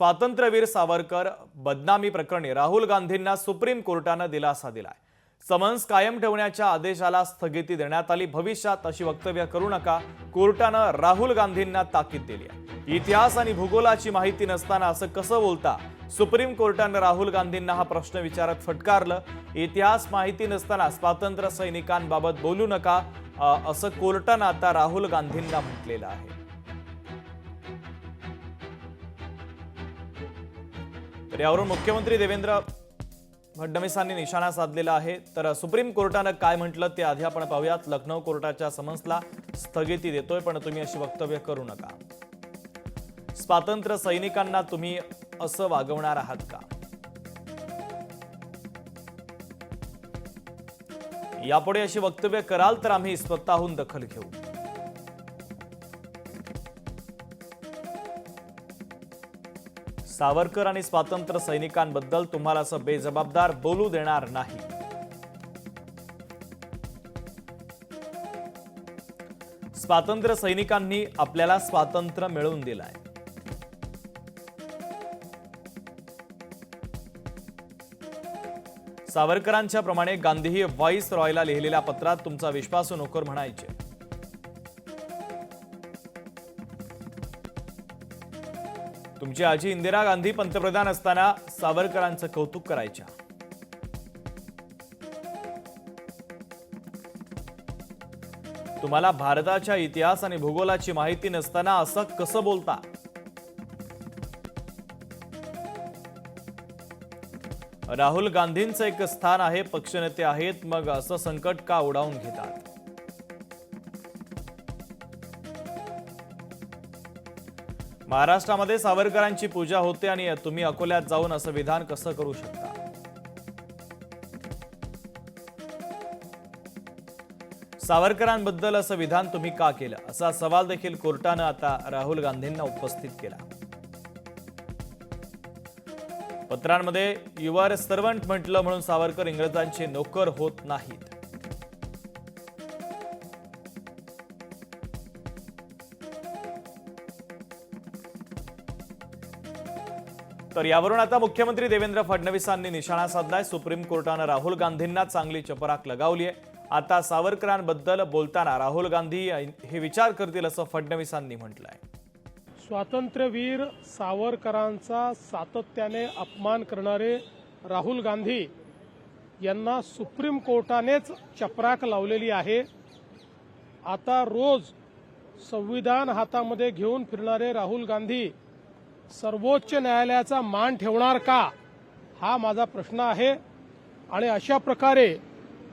स्वातंत्र्यवीर सावरकर बदनामी प्रकरणी राहुल गांधींना सुप्रीम कोर्टाने दिलासा दिलाय। समन्स कायम ठेवण्याच्या आदेशाला स्थगिती देण्यात आली। भविष्यात अशी वक्तव्य करू नका, कोर्टाने राहुल गांधींना ताकीद दिली आहे। इतिहास आणि भूगोलाची माहिती नसताना असं कसं बोलता? सुप्रीम कोर्टाने राहुल गांधींना हा प्रश्न विचारत फटकारलं। इतिहास माहिती नसताना स्वातंत्र्य सैनिकांबाबत बोलू नका असं कोर्टाने आता राहुल गांधींना म्हटलेलं आहे। तर यावरून मुख्यमंत्री देवेंद्र फडणवीसांनी निशाणा साधलेला आहे। तर सुप्रीम कोर्टाने काय म्हटलं ते आधी आपण पाहूयात। लखनौ कोर्टाच्या समन्सला स्थगिती देतोय, पण तुम्ही अशी वक्तव्य करू नका। स्वातंत्र्य सैनिकांना तुम्ही असं वागवणार आहात का? यापुढे अशी वक्तव्य कराल तर आम्ही स्वतःहून दखल घेऊ। सावरकर आणि स्वातंत्र्य सैनिकांबद्दल तुम्हाला असं बेजबाबदार बोलू देणार नाही। स्वातंत्र्य सैनिकांनी आपल्याला स्वातंत्र्य मिळवून दिलंय। सावरकरांच्या प्रमाणे गांधीही व्हाईस रॉयला लिहिलेल्या पत्रात तुमचा विश्वासू नोकर म्हणायचे। तुमची आजी इंदिरा गांधी पंतप्रधान असताना सावरकरांचं कौतुक करायच्या। तुम्हाला भारताच्या इतिहास आणि भूगोलाची माहिती नसताना असं कसं बोलता? राहुल गांधींचं एक स्थान आहे, पक्षनेते आहेत, मग असं संकट का ओढावून घेतात? महाराष्ट्रामध्ये सावरकरांची पूजा होते आणि तुम्ही अकोल्यात जाऊन असं विधान कसं करू शकता? सावरकरांबद्दल असं विधान तुम्ही का केलं, असा सवाल देखील कोर्टाने आता राहुल गांधींना उपस्थित केला। पत्रांमध्ये युवर सर्वंट म्हटलं म्हणून सावरकर इंग्रजांचे नोकर होत नाहीत। तर यावरून आता मुख्यमंत्री देवेंद्र फडणवीसांनी निशाणा साधलाय। सुप्रीम कोर्टाने राहुल गांधींना चांगली चपराक लगावली आहे। आता सावरकरांबद्दल बोलताना राहुल गांधी हे विचार करतील असं फडणवीसांनी म्हटलंय। स्वातंत्र्यवीर सावरकरांचा सातत्याने अपमान करणारे राहुल गांधी यांना सुप्रीम कोर्टानेच चपराक लावलेली आहे। आता रोज संविधान हातामध्ये घेऊन फिरणारे राहुल गांधी सर्वोच्च न्यायालयाचा मान ठेवणार का, हा माझा प्रश्न आहे। आणि अशा प्रकारे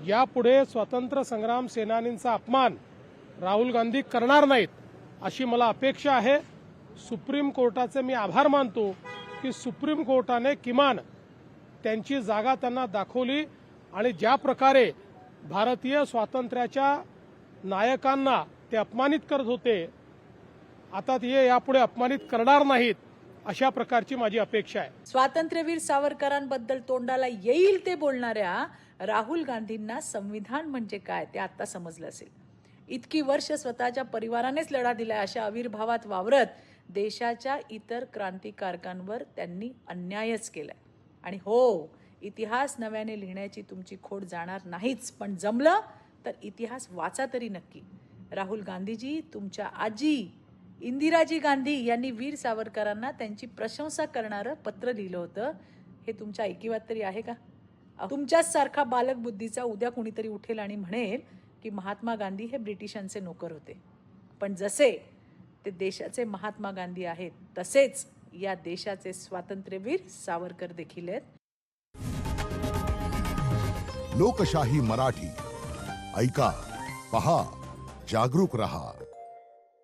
यापुढे स्वातंत्र्य संग्राम सेनानींचा अपमान राहुल गांधी करणार नाहीत अशी मला अपेक्षा आहे। सुप्रीम कोर्टाचे मी आभार मानतो की सुप्रीम कोर्टाने किमान त्यांची जागा त्यांना दाखवली आणि ज्या प्रकारे भारतीय स्वातंत्र्याच्या नायकांना ते अपमानित करत होते, आता ते यापुढे अपमानित करणार नाहीत अशा प्रकारची माझी अपेक्षा आहे। स्वातंत्र्यवीर सावरकरांबद्दल तोंडाला येईल ते बोलणाऱ्या राहुल गांधींना संविधान म्हणजे काय ते आता समजलं असेल। इतकी वर्ष स्वतःच्या परिवारानेच लढा दिलाय अशा आविर्भावात वावरत देशाच्या इतर क्रांतिकारकांवर त्यांनी अन्यायच केलाय। आणि हो, इतिहास नव्याने लिहिण्याची तुमची खोड जाणार नाहीच, पण जमलं तर इतिहास वाचा तरी नक्की। राहुल गांधीजी, तुमच्या आजी इंदिराजी गांधी यांनी वीर सावरकरांना त्यांची प्रशंसा करणारं पत्र लिहिलं होतं। हे तुमच्या ऐकिवात तरी आहे का? तुमच्याच सारखा बालक बुद्धीचा उद्या कुणीतरी उठेल आणि म्हणेल की महात्मा गांधी हे ब्रिटिशांचे नोकर होते। पण जसे ते देशाचे महात्मा गांधी आहेत, तसेच या देशाचे स्वातंत्र्यवीर सावरकर देखील आहेत। लोकशाही मराठी ऐका, पहा, जागरूक रहा।